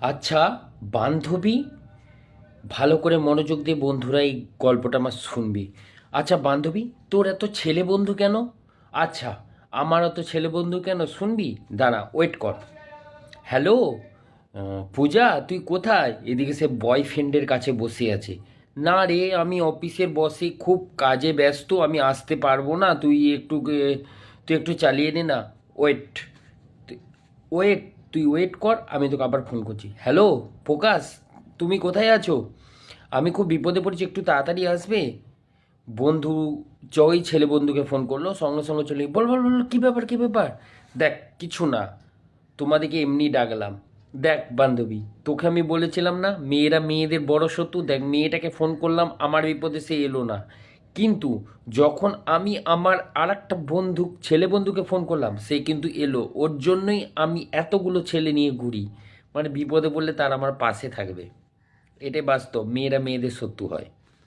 আচ্ছা বান্ধবী, ভালো করে মনোযোগ দিয়ে বন্ধুরা এই গল্পটা আমার শুনবি। আচ্ছা বান্ধবী, তোর এত ছেলে বন্ধু কেন? আচ্ছা, আমার এত ছেলে বন্ধু কেন শুনবি? দাঁড়া, ওয়েট কর। হ্যালো, পূজা তুই কোথায়? এদিকে সে বয়ফ্রেন্ডের কাছে বসে আছে। না রে, আমি অফিসের বসে খুব কাজে ব্যস্ত, আমি আসতে পারবো না, তুই একটু চালিয়ে নে না। ওয়েট, ওয়েট, তুই ওয়েট কর, আমি তোকে আবার ফোন করছি। হ্যালো প্রকাশ, তুমি কোথায় আছো? আমি খুব বিপদে পড়েছি, একটু তাড়াতাড়ি আসবে। বন্ধু ওই ছেলে বন্ধুকে ফোন করলো, সঙ্গে সঙ্গে চলে বল বল বল, কী ব্যাপার কী ব্যাপার? দেখ কিছু না, তোমাদেরকে এমনি ডাকলাম। দেখ বান্ধবী, তোকে আমি বলেছিলাম না মেয়েরা মেয়েদের বড় শত্রু। দেখ, মেয়েটাকে ফোন করলাম, আমার বিপদে সে এলো না, কিন্তু যখন আমি আমার আর একটা বন্ধু ছেলে বন্ধুকে ফোন করলাম সে কিন্তু এলো। ওর জন্যই আমি এতগুলো ছেলে নিয়ে ঘুরি, মানে বিপদে পড়লে তার আমার পাশে থাকবে। এটাই বাস্তব, মেয়েরা মেয়েদের শত্রু হয়।